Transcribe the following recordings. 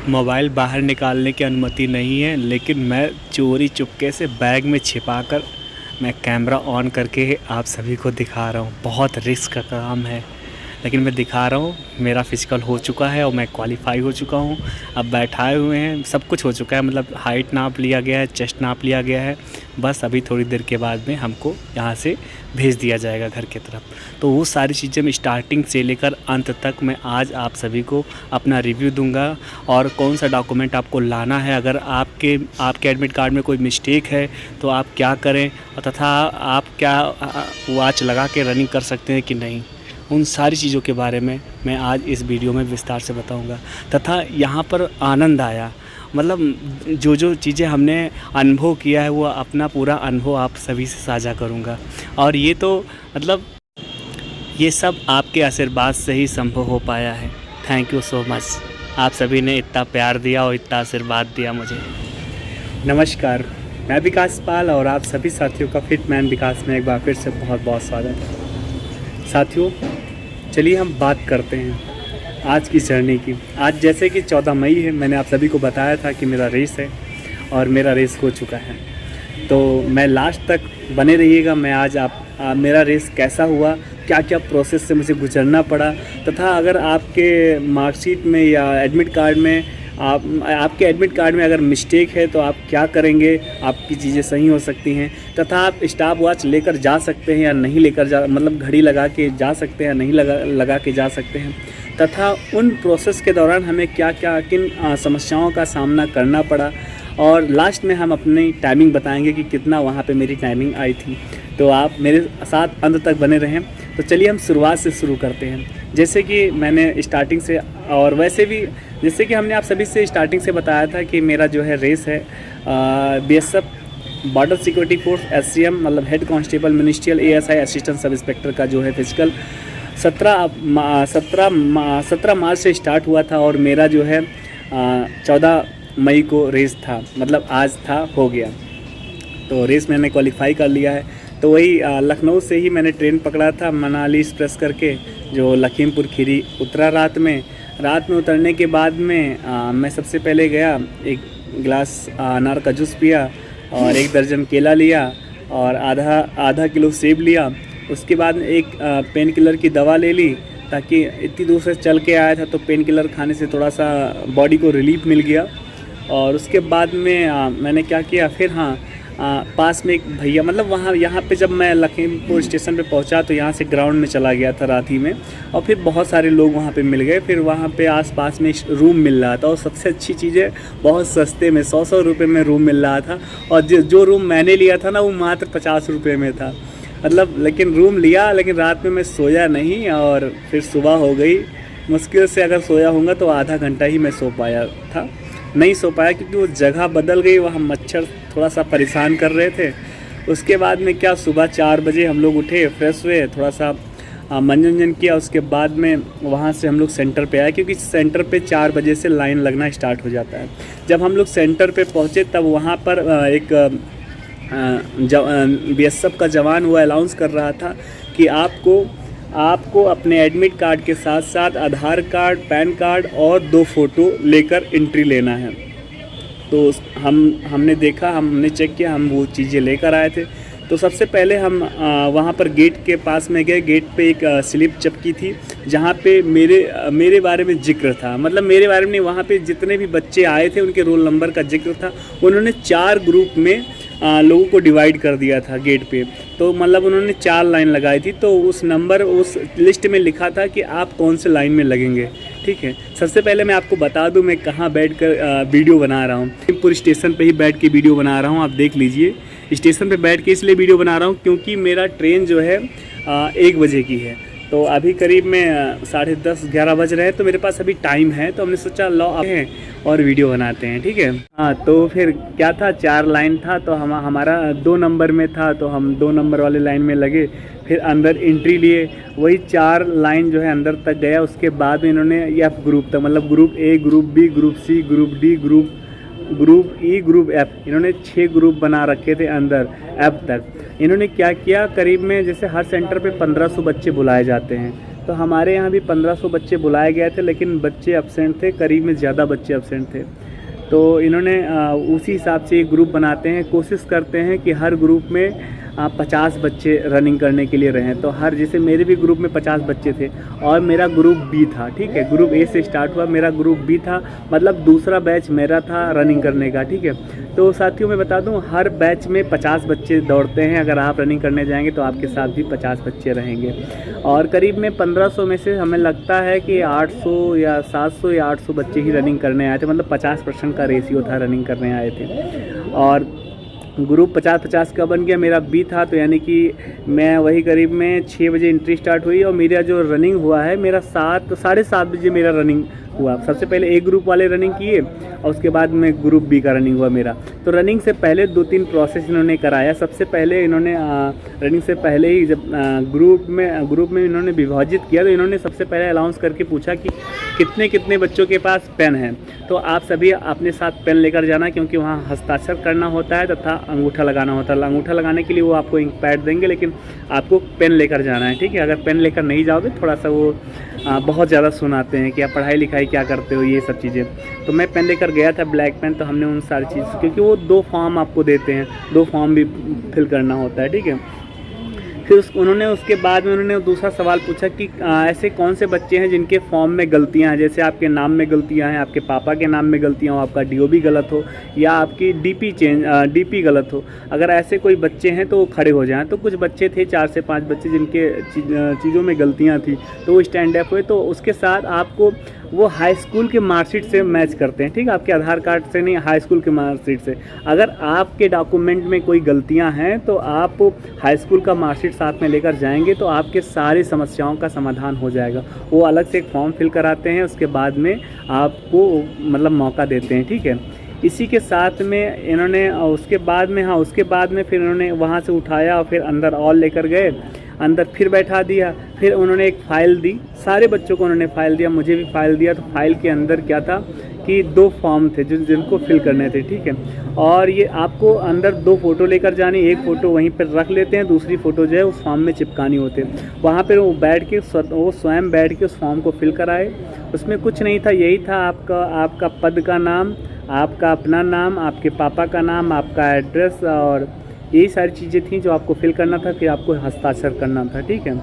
Mobile बाहर निकालने की अनुमति नहीं है, लेकिन मैं चोरी चुपके से बैग में छिपाकर मैं कैमरा ऑन करके आप सभी को दिखा रहा हूँ। बहुत रिस्क का काम है, लेकिन मैं दिखा रहा हूँ। मेरा फ़िज़िकल हो चुका है और मैं क्वालिफ़ाई हो चुका हूँ। अब बैठाए हुए हैं, सब कुछ हो चुका है, मतलब हाइट नाप लिया गया है, चेस्ट नाप लिया गया है। बस अभी थोड़ी देर के बाद में हमको यहाँ से भेज दिया जाएगा घर की तरफ। तो वो सारी चीज़ें मैं स्टार्टिंग से लेकर अंत तक मैं आज आप सभी को अपना रिव्यू दूंगा, और कौन सा डॉक्यूमेंट आपको लाना है, अगर आपके एडमिट कार्ड में कोई मिस्टेक है तो आप क्या करें, और तथा आप क्या वॉच लगा के रनिंग कर सकते हैं कि नहीं, उन सारी चीज़ों के बारे में मैं आज इस वीडियो में विस्तार से बताऊंगा। तथा यहाँ पर आनंद आया, मतलब जो जो चीज़ें हमने अनुभव किया है वो अपना पूरा अनुभव आप सभी से साझा करूँगा। और ये तो मतलब ये सब आपके आशीर्वाद से ही संभव हो पाया है। थैंक यू सो मच, आप सभी ने इतना प्यार दिया और इतना आशीर्वाद दिया मुझे। नमस्कार, मैं विकास पाल और आप सभी साथियों का फिटमैन विकास में एक बार फिर से बहुत बहुत स्वागत है। साथियों, चलिए हम बात करते हैं आज की जर्नी की। आज जैसे कि 14 मई है, मैंने आप सभी को बताया था कि मेरा रेस है और मेरा रेस हो चुका है, तो मैं लास्ट तक बने रहिएगा। मैं आज मेरा रेस कैसा हुआ, क्या क्या प्रोसेस से मुझे गुजरना पड़ा, तथा अगर आपके मार्कशीट में या एडमिट कार्ड में आपके एडमिट कार्ड में अगर मिस्टेक है तो आप क्या करेंगे, आपकी चीज़ें सही हो सकती हैं, तथा आप स्टॉप वॉच लेकर जा सकते हैं या नहीं लेकर जा, मतलब घड़ी लगा के जा सकते हैं या नहीं लगा के जा सकते हैं, तथा उन प्रोसेस के दौरान हमें क्या क्या किन समस्याओं का सामना करना पड़ा, और लास्ट में हम अपनी टाइमिंग बताएंगे कि कितना वहाँ पे मेरी टाइमिंग आई थी। तो आप मेरे साथ अंत तक बने रहें। तो चलिए हम शुरुआत से शुरू करते हैं। जैसे कि मैंने स्टार्टिंग से, और वैसे भी जैसे कि हमने आप सभी से स्टार्टिंग से बताया था कि मेरा जो है रेस है BSF border security force SCM, मतलब head constable ministerial ASI assistant sub inspector का जो है फिजिकल 17 मार्च से स्टार्ट हुआ था, और मेरा जो है 14 मई को रेस था, मतलब आज था, हो गया। तो रेस मैंने क्वालिफाई कर लिया है। तो वही लखनऊ से ही मैंने ट्रेन पकड़ा था, मनाली एक्सप्रेस करके, जो लखीमपुर खीरी उतरा। रात में उतरने के बाद में मैं सबसे पहले गया, एक गिलास अनार का जूस पिया और 1 दर्जन केला लिया और आधा किलो सेब लिया। उसके बाद एक पेन किलर की दवा ले ली, ताकि इतनी दूर से चल के आया था तो पेन किलर खाने से थोड़ा सा बॉडी को रिलीफ मिल गया। और उसके बाद में मैंने क्या किया, फिर पास में एक भैया, मतलब यहाँ पे जब मैं लखीमपुर स्टेशन पे पहुँचा तो यहाँ से ग्राउंड में चला गया था रात ही में, और फिर बहुत सारे लोग वहाँ पे मिल गए। फिर वहाँ पे आसपास में रूम मिल रहा था, और सबसे अच्छी चीज़ है, बहुत सस्ते में 100 रुपये में रूम मिल रहा था। और जो रूम मैंने लिया था ना, वो मात्र 50 रुपये में था, मतलब। लेकिन रूम लिया, लेकिन रात में मैं सोया नहीं, और फिर सुबह हो गई। मुश्किल से अगर सोया होऊंगा तो आधा घंटा ही मैं सो पाया था, नहीं सो पाया, क्योंकि वो जगह बदल गई, वहाँ मच्छर थोड़ा सा परेशान कर रहे थे। उसके बाद में क्या, सुबह 4 बजे हम लोग उठे, फ्रेश हुए, थोड़ा सा मनोरंजन किया। उसके बाद में वहाँ से हम लोग सेंटर पे आए, क्योंकि सेंटर पे 4 बजे से लाइन लगना स्टार्ट हो जाता है। जब हम लोग सेंटर पे पहुँचे तब वहाँ पर एक बीएसएफ का जवान वो अनाउंस कर रहा था कि आपको अपने एडमिट कार्ड के साथ साथ आधार कार्ड, पैन कार्ड और 2 फ़ोटो लेकर एंट्री लेना है। तो हमने देखा, हमने चेक किया, हम वो चीज़ें लेकर आए थे। तो सबसे पहले हम वहाँ पर गेट के पास में गए। गेट पे एक स्लिप चिपकी थी, जहाँ पे मेरे बारे में जिक्र था, मतलब मेरे बारे में नहीं, वहाँ पे जितने भी बच्चे आए थे उनके रोल नंबर का जिक्र था। उन्होंने 4 ग्रुप में लोगों को डिवाइड कर दिया था गेट पे। तो मतलब उन्होंने 4 लाइन लगाई थी, तो उस लिस्ट में लिखा था कि आप कौन से लाइन में लगेंगे। ठीक है, सबसे पहले मैं आपको बता दूं मैं कहाँ बैठकर वीडियो बना रहा हूँ। लखीमपुर स्टेशन पे ही बैठ के वीडियो बना रहा हूँ, आप देख लीजिए। स्टेशन पे बैठ के इसलिए वीडियो बना रहा हूँ क्योंकि मेरा ट्रेन जो है 1 बजे की है। तो अभी करीब में 10:30-11 बज रहे हैं, तो मेरे पास अभी टाइम है। तो हमने सोचा लो हैं और वीडियो बनाते हैं, ठीक है। हाँ, तो फिर क्या था, 4 लाइन था, तो हमारा 2 नंबर में था, तो हम 2 नंबर वाले लाइन में लगे। फिर अंदर एंट्री लिए, वही 4 लाइन जो है अंदर तक गया। उसके बाद में इन्होंने एफ ग्रुप तक, मतलब group A, group B, group C, group D, group E, group F, इन्होंने 6 ग्रुप बना रखे थे अंदर एफ तक। इन्होंने क्या किया, करीब में जैसे हर सेंटर पे 1500 बच्चे बुलाए जाते हैं, तो हमारे यहाँ भी 1500 बच्चे बुलाए गए थे, लेकिन बच्चे एब्सेंट थे, करीब में ज़्यादा बच्चे एब्सेंट थे। तो इन्होंने उसी हिसाब से एक ग्रुप बनाते हैं, कोशिश करते हैं कि हर ग्रुप में 50 बच्चे रनिंग करने के लिए रहें। तो हर जैसे मेरे भी ग्रुप में 50 बच्चे थे और मेरा ग्रुप बी था, ठीक है, ग्रुप ए से स्टार्ट हुआ, मेरा ग्रुप बी था, मतलब दूसरा बैच मेरा था रनिंग करने का, ठीक है। तो साथियों मैं बता दूं, हर बैच में 50 बच्चे दौड़ते हैं। अगर आप रनिंग करने जाएंगे तो आपके साथ भी 50 बच्चे रहेंगे और करीब में 1500 में से हमें लगता है कि 800 या 700 या 800 बच्चे ही रनिंग करने आए थे, मतलब 50% का रेशियो था रनिंग करने आए थे। और ग्रुप 50-50 का बन गया, मेरा बी था, तो यानी कि मैं वही करीब में 6 बजे एंट्री स्टार्ट हुई और मेरा जो रनिंग हुआ है मेरा 7-7:30 बजे मेरा रनिंग हुआ। सबसे पहले ए ग्रुप वाले रनिंग किए और उसके बाद में ग्रुप बी का रनिंग हुआ मेरा। तो रनिंग से पहले 2-3 प्रोसेस इन्होंने कराया। सबसे पहले इन्होंने रनिंग से पहले ही जब ग्रुप में इन्होंने विभाजित किया, तो इन्होंने सबसे पहले अनाउंस करके पूछा कि कितने बच्चों के पास पेन है। तो आप सभी अपने साथ पेन लेकर जाना, क्योंकि वहाँ हस्ताक्षर करना होता है तथा अंगूठा लगाना होता है। अंगूठा लगाने के लिए वो आपको इंक पैड देंगे, लेकिन आपको पेन लेकर जाना है, ठीक है। अगर पेन लेकर नहीं जाओगे थोड़ा सा वो बहुत ज़्यादा सुनाते हैं कि आप पढ़ाई लिखाई क्या करते हो, ये सब चीज़ें। तो मैं पेन लेकर गया था, ब्लैक पेन। तो हमने उन सारी चीज़, क्योंकि वो 2 फॉर्म आपको देते हैं, 2 फॉर्म भी फिल करना होता है, ठीक है। फिर उन्होंने उसके बाद में उन्होंने दूसरा सवाल पूछा कि ऐसे कौन से बच्चे हैं जिनके फॉर्म में गलतियां हैं, जैसे आपके नाम में गलतियां हैं, आपके पापा के नाम में गलतियां हो, आपका डीओबी गलत हो या आपकी डीपी गलत हो। अगर ऐसे कोई बच्चे हैं तो वो खड़े हो जाएं। तो कुछ बच्चे थे, 4 से 5 बच्चे जिनके चीज़ों में गलतियाँ थी, तो वो स्टैंड अप हुए। तो उसके साथ आपको वो हाई स्कूल के मार्कशीट से मैच करते हैं, ठीक है, आपके आधार कार्ड से नहीं, हाई स्कूल के मार्कशीट से। अगर आपके डॉक्यूमेंट में कोई गलतियां हैं तो आप हाई स्कूल का मार्कशीट साथ में लेकर जाएंगे तो आपके सारी समस्याओं का समाधान हो जाएगा। वो अलग से एक फॉर्म फिल कराते हैं, उसके बाद में आपको मतलब मौका देते हैं, ठीक है। इसी के साथ में इन्होंने उसके बाद में फिर इन्होंने वहाँ से उठाया और फिर अंदर और लेकर गए, अंदर फिर बैठा दिया। फिर उन्होंने एक फ़ाइल दी, सारे बच्चों को उन्होंने फ़ाइल दिया, मुझे भी फ़ाइल दिया। तो फाइल के अंदर क्या था कि 2 फॉर्म थे जिनको फिल करने थे, ठीक है। और ये आपको अंदर 2 फ़ोटो लेकर जानी, एक फ़ोटो वहीं पर रख लेते हैं, दूसरी फ़ोटो जो है उस फॉर्म में चिपकानी होती है। वहाँ पर वो स्वयं बैठ के उस फॉर्म को फिल कराए। उसमें कुछ नहीं था, यही था आपका पद का नाम, आपका अपना नाम, आपके पापा का नाम, आपका एड्रेस, और यही सारी चीज़ें थी जो आपको फिल करना था, फिर आपको हस्ताक्षर करना था, ठीक है,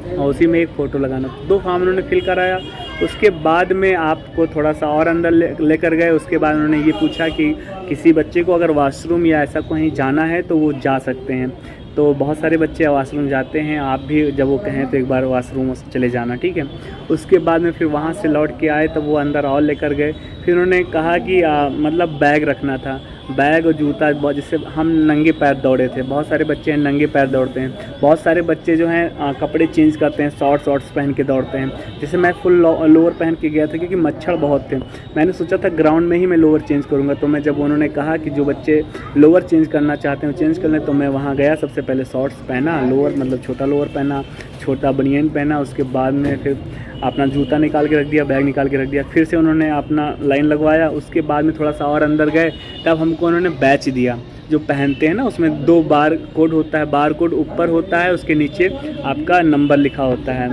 और उसी में एक फ़ोटो लगाना। 2 फॉर्म उन्होंने फिल कराया। उसके बाद में आपको थोड़ा सा और अंदर लेकर गए। उसके बाद उन्होंने ये पूछा कि किसी बच्चे को अगर वॉशरूम या ऐसा कहीं जाना है तो वो जा सकते हैं। तो बहुत सारे बच्चे वॉशरूम जाते हैं, आप भी जब वो कहें तो एक बार वॉशरूम चले जाना, ठीक है। उसके बाद में फिर वहाँ से लौट के आए तो वो अंदर और लेकर गए। फिर उन्होंने कहा कि मतलब बैग रखना था, बैग और जूता, जिससे हम नंगे पैर दौड़े थे। बहुत सारे बच्चे हैं नंगे पैर दौड़ते हैं, बहुत सारे बच्चे जो हैं कपड़े चेंज करते हैं, शॉर्ट्स पहन के दौड़ते हैं। जैसे मैं फुल लोअर पहन के गया था क्योंकि मच्छर बहुत थे। मैंने सोचा था ग्राउंड में ही मैं लोअर चेंज करूँगा। तो मैं जब उन्होंने कहा कि जो बच्चे लोअर चेंज करना चाहते हैं चेंज कर लें, तो मैं वहाँ गया। सबसे पहले शॉर्ट्स पहना, लोअर मतलब छोटा लोअर पहना, छोटा बनियान पहना। उसके बाद में फिर अपना जूता निकाल के रख दिया, बैग निकाल के रख दिया। फिर से उन्होंने अपना लाइन लगवाया। उसके बाद में थोड़ा सा और अंदर गए, तब हमको उन्होंने बैच दिया जो पहनते हैं ना, उसमें 2 बार कोड होता है। बार कोड ऊपर होता है, उसके नीचे आपका नंबर लिखा होता है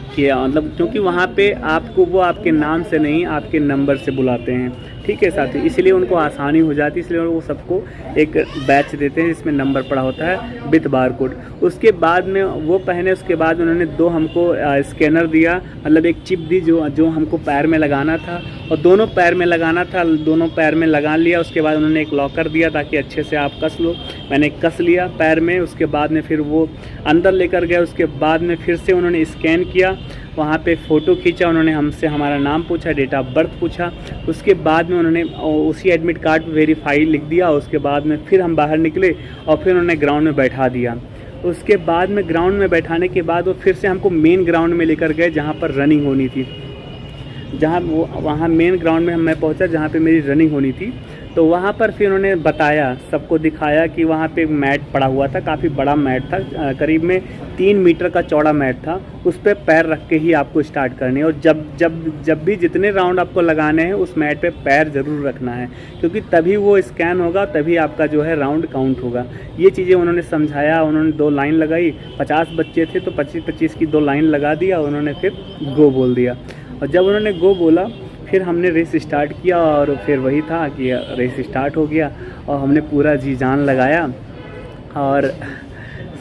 कि मतलब, क्योंकि वहाँ पे आपको वो आपके नाम से नहीं आपके नंबर से बुलाते हैं, ठीक है साथी, इसलिए उनको आसानी हो जाती है। इसलिए वो सबको एक बैच देते हैं जिसमें नंबर पड़ा होता है विथ बार कोड। उसके बाद में वो पहने। उसके बाद उन्होंने 2 हमको स्कैनर दिया, मतलब एक चिप दी जो हमको पैर में लगाना था, और दोनों पैर में लगाना था। दोनों पैर में लगा लिया। उसके बाद उन्होंने एक लॉकर दिया ताकि अच्छे से आप कस लो। मैंने कस लिया पैर में। उसके बाद में फिर वो अंदर लेकर गए। उसके बाद में फिर से उन्होंने स्कैन किया, वहाँ पे फ़ोटो खींचा। उन्होंने हमसे हमारा नाम पूछा, डेट ऑफ बर्थ पूछा। उसके बाद में उन्होंने उसी एडमिट कार्ड पे वेरीफाई लिख दिया। उसके बाद में फिर हम बाहर निकले और फिर उन्होंने ग्राउंड में बैठा दिया। उसके बाद में ग्राउंड में बैठाने के बाद वो फिर से हमको मेन ग्राउंड में लेकर गए जहाँ पर रनिंग होनी थी। वहाँ मेन ग्राउंड में मैं पहुँचा जहाँ पे मेरी रनिंग होनी थी। तो वहाँ पर फिर उन्होंने बताया, सबको दिखाया कि वहाँ पे मैट पड़ा हुआ था, काफ़ी बड़ा मैट था, करीब में 3 मीटर का चौड़ा मैट था। उस पर पैर रख के ही आपको स्टार्ट करनी है, और जब भी जितने राउंड आपको लगाने हैं उस मैट पे पैर ज़रूर रखना है, क्योंकि तभी वो स्कैन होगा, तभी आपका जो है राउंड काउंट होगा। ये चीज़ें उन्होंने समझाया। उन्होंने 2 लाइन लगाई, 50 बच्चे थे तो 25-25 की 2 लाइन लगा दिया। उन्होंने फिर गो बोल दिया, और जब उन्होंने गो बोला फिर हमने रेस स्टार्ट किया, और फिर वही था कि रेस स्टार्ट हो गया और हमने पूरा जी जान लगाया। और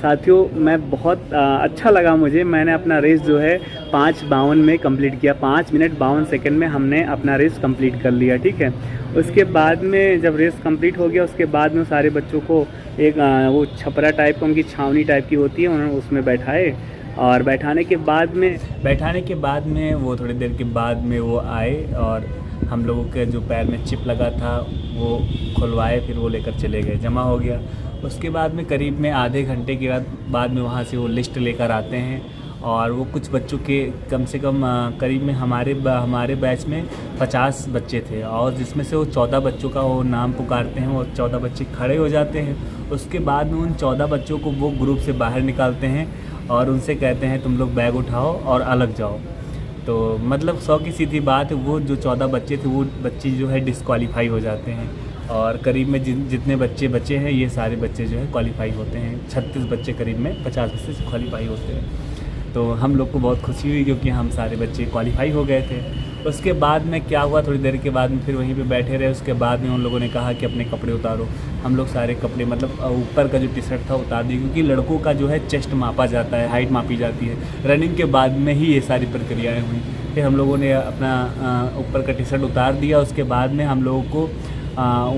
साथियों, मैं बहुत अच्छा लगा मुझे। मैंने अपना रेस जो है 5:52 में कंप्लीट किया। 5 मिनट 52 सेकंड में हमने अपना रेस कंप्लीट कर लिया, ठीक है। उसके बाद में जब रेस कंप्लीट हो गया, उसके बाद में सारे बच्चों को एक वो छपरा टाइप का, उनकी छावनी टाइप की होती है, उन्होंने उसमें बैठाए। और बैठाने के बाद में वो थोड़ी देर के बाद में वो आए और हम लोगों के जो पैर में चिप लगा था वो खुलवाए, फिर वो लेकर चले गए, जमा हो गया। उसके बाद में करीब में आधे घंटे के बाद में वहाँ से वो लिस्ट लेकर आते हैं, और वो कुछ बच्चों के कम से कम करीब में हमारे बैच में 50 बच्चे थे, और जिसमें से वो 14 बच्चों का वो नाम पुकारते हैं। वो 14 बच्चे खड़े हो जाते हैं। उसके बाद में उन 14 बच्चों को वो ग्रुप से बाहर निकालते हैं और उनसे कहते हैं तुम लोग बैग उठाओ और अलग जाओ। तो मतलब 100 की सीधी बात है, वो जो 14 बच्चे थे वो बच्चे जो है डिस्क्वालीफाई हो जाते हैं, और करीब में जितने बच्चे बचे हैं ये सारे बच्चे जो है क्वालिफाई होते हैं। 36 बच्चे करीब में 50 में से क्वालिफाई होते हैं। तो हम लोग को बहुत खुशी हुई क्योंकि हम सारे बच्चे क्वालिफाई हो गए थे। उसके बाद में क्या हुआ, थोड़ी देर के बाद में फिर वहीं पे बैठे रहे। उसके बाद में उन लोगों ने कहा कि अपने कपड़े उतारो। हम लोग सारे कपड़े मतलब ऊपर का जो टी शर्ट था उतार दिए, क्योंकि लड़कों का जो है चेस्ट मापा जाता है, हाइट मापी जाती है। रनिंग के बाद में ही ये सारी प्रक्रियाएँ हुई। फिर हम लोगों ने अपना ऊपर का टी शर्ट उतार दिया। उसके बाद में हम लोगों को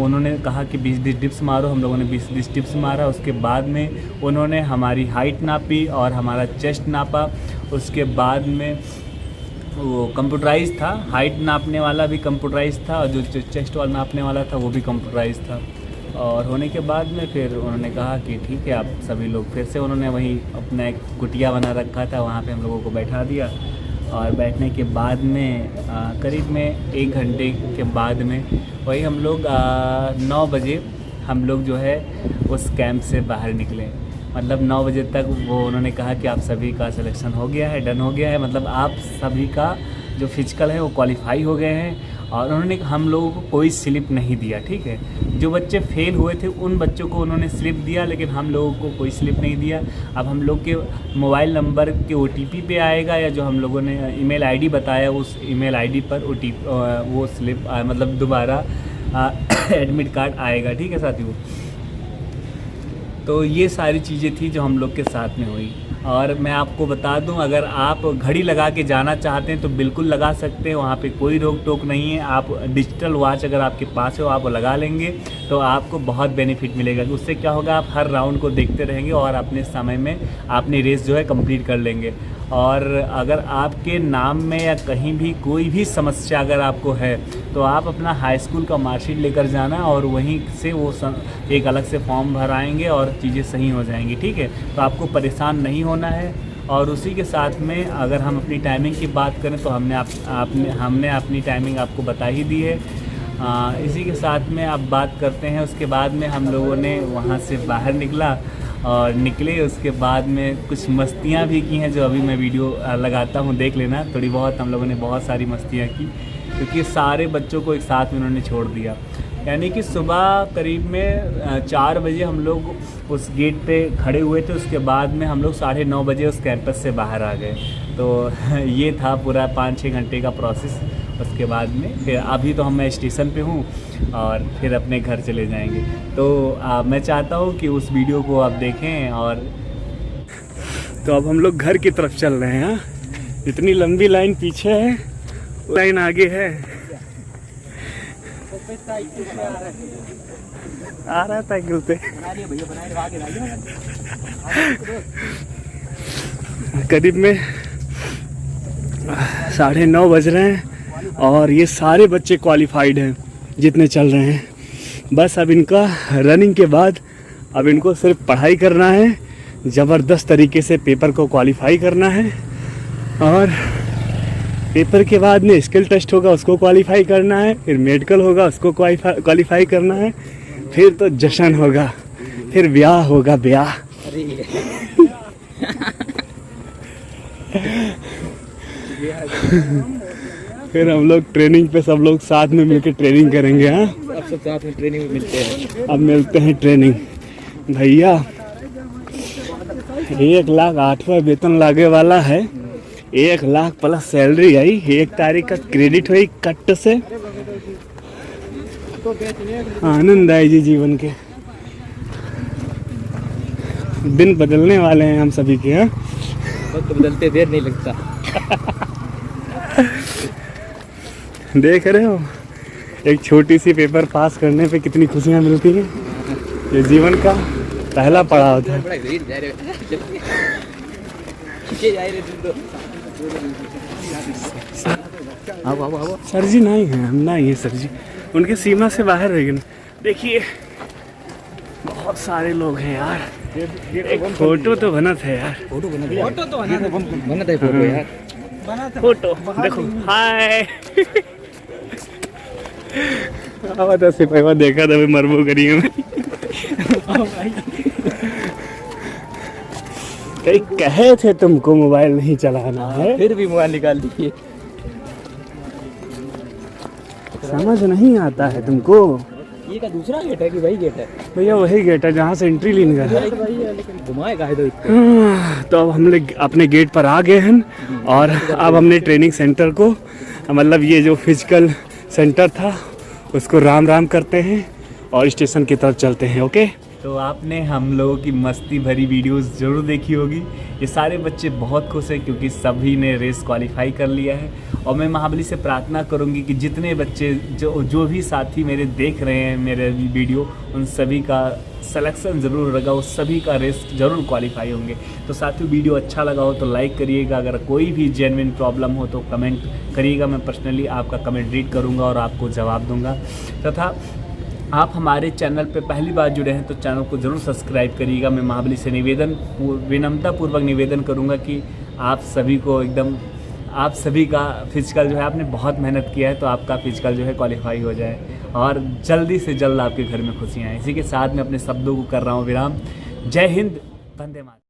उन्होंने कहा कि 20-20 डिप्स मारो। हम लोगों ने 20-20 डिप्स मारा। उसके बाद में उन्होंने हमारी हाइट नापी और हमारा चेस्ट नापा। उसके बाद में वो कंप्यूटराइज था, हाइट नापने वाला भी कंप्यूटराइज था, और जो चेस्ट वाला नापने वाला था वो भी कंप्यूटराइज था। और होने के बाद में फिर उन्होंने कहा कि ठीक है आप सभी लोग, फिर से उन्होंने वहीं अपना एक कुटिया बना रखा था, वहाँ पे हम लोगों को बैठा दिया। और बैठने के बाद में करीब में 1 घंटे के बाद में वही हम लोग 9 बजे हम लोग जो है उस कैंप से बाहर निकले। मतलब 9 बजे तक वो उन्होंने कहा कि आप सभी का सिलेक्शन हो गया है, डन हो गया है, मतलब आप सभी का जो फिजिकल है वो क्वालिफाई हो गए हैं। और उन्होंने हम लोगों को कोई स्लिप नहीं दिया, ठीक है। जो बच्चे फेल हुए थे उन बच्चों को उन्होंने स्लिप दिया, लेकिन हम लोगों को कोई स्लिप नहीं दिया। अब हम लोग के मोबाइल नंबर के OTP पे आएगा, या जो हम लोगों ने ईमेल आईडी बताया उस ईमेल आईडी पर वो स्लिप मतलब दोबारा एडमिट कार्ड आएगा, ठीक है साथियों। तो ये सारी चीज़ें थी जो हम लोग के साथ में हुई। और मैं आपको बता दूं, अगर आप घड़ी लगा के जाना चाहते हैं तो बिल्कुल लगा सकते हैं, वहाँ पे कोई रोक टोक नहीं है। आप डिजिटल वॉच अगर आपके पास है आप लगा लेंगे तो आपको बहुत बेनिफिट मिलेगा। उससे क्या होगा, आप हर राउंड को देखते रहेंगे और अपने समय में अपनी रेस जो है कंप्लीट कर लेंगे। और अगर आपके नाम में या कहीं भी कोई भी समस्या अगर आपको है तो आप अपना हाई स्कूल का मार्कशीट लेकर जाना, और वहीं से वो एक अलग से फॉर्म भराएंगे और चीज़ें सही हो जाएंगी, ठीक है। तो आपको परेशान नहीं होना है। और उसी के साथ में अगर हम अपनी टाइमिंग की बात करें तो हमने अपनी टाइमिंग आपको बता ही दी है। इसी के साथ में आप बात करते हैं। उसके बाद में हम लोगों ने वहाँ से बाहर निकले। उसके बाद में कुछ मस्तियाँ भी की हैं, जो अभी मैं वीडियो लगाता हूँ, देख लेना। थोड़ी बहुत हम लोगों ने बहुत सारी मस्तियाँ की, क्योंकि सारे बच्चों को एक साथ में उन्होंने छोड़ दिया। यानी कि सुबह करीब में 4 बजे हम लोग उस गेट पे खड़े हुए थे। उसके बाद में हम लोग 9:30 बजे उस कैंपस से बाहर आ गए। तो ये था पूरा 5-6 घंटे का प्रोसेस। उसके बाद में फिर अभी तो मैं स्टेशन पे हूँ और फिर अपने घर चले जाएंगे। तो मैं चाहता हूँ कि उस वीडियो को आप देखें। और तो अब हम लोग घर की तरफ चल रहे हैं। इतनी लंबी लाइन पीछे है, लाइन आगे है। आ रहा है साइकिल पे। करीब में 9:30 बज रहे हैं और ये सारे बच्चे क्वालिफाइड हैं जितने चल रहे हैं। बस अब इनका रनिंग के बाद अब इनको सिर्फ पढ़ाई करना है, ज़बरदस्त तरीके से पेपर को क्वालिफाई करना है। और पेपर के बाद में स्किल टेस्ट होगा, उसको क्वालिफाई करना है, फिर मेडिकल होगा, उसको क्वालिफाई करना है, फिर तो जश्न होगा, फिर ब्याह होगा, ब्याह। फिर हम लोग ट्रेनिंग पे सब लोग साथ में मिलकर ट्रेनिंग करेंगे। हाँ, अब सब साथ में ट्रेनिंग में मिलते हैं। अब मिलते हैं ट्रेनिंग। भैया 1 लाख 8वां वेतन लागे वाला है, 1 लाख प्लस सैलरी आई, 1 तारीख का क्रेडिट हुई कट से। आनंद आए जी जीवन के, दिन बदलने वाले हैं हम सभी के। हाँ, वक्त बदलते देर नहीं लगता। देख रहे हो एक छोटी सी पेपर पास करने पे कितनी खुशियाँ मिलती हैं। ये जीवन का पहला पड़ाव था। सर जी नहीं है, हम नहीं है सर जी, उनके सीमा से बाहर रह गए। देखिए बहुत सारे लोग हैं यार, एक फोटो तो बनत है यार, फोटो बनत है फोटो यार, फोटो देखो। हाय आवा तो सिपाही देखा था, मरबो करी में कहीं कहे थे तुमको मोबाइल नहीं चलाना है, फिर भी मोबाइल निकाल दिए। समझ नहीं आता है तुमको। ये का दूसरा गेट है कि वही गेट है? भैया वही गेट है जहाँ से एंट्री लेने गया। लेकिन घुमाएगा है तो अब हम लोग अपने गेट पर आ गए हैं और अब हमने ट्रेनिंग सेंटर को, मतलब ये जो फिजिकल सेंटर था उसको राम राम करते हैं और स्टेशन की तरफ चलते हैं। ओके, तो आपने हम लोगों की मस्ती भरी वीडियोस ज़रूर देखी होगी। ये सारे बच्चे बहुत खुश हैं क्योंकि सभी ने रेस क्वालिफाई कर लिया है। और मैं महाबली से प्रार्थना करूंगी कि जितने बच्चे जो भी साथी मेरे देख रहे हैं मेरे वीडियो, उन सभी का सिलेक्शन ज़रूर होगा, उस सभी का रेस ज़रूर क्वालिफाई होंगे। तो साथियों वीडियो अच्छा लगा हो तो लाइक करिएगा, अगर कोई भी जेन्युइन प्रॉब्लम हो तो कमेंट करिएगा, मैं पर्सनली आपका कमेंट रीड करूँगा और आपको जवाब दूँगा। तथा आप हमारे चैनल पे पहली बार जुड़े हैं तो चैनल को ज़रूर सब्सक्राइब करिएगा। मैं महाबली से विनम्रतापूर्वक निवेदन करूंगा कि आप सभी को एकदम, आप सभी का फिजिकल जो है, आपने बहुत मेहनत किया है तो आपका फिजिकल जो है क्वालिफाई हो जाए और जल्दी से जल्द आपके घर में खुशियाँ आएँ। इसी के साथ मैं अपने शब्दों को कर रहा हूँ विराम। जय हिंद, वंदे मातरम।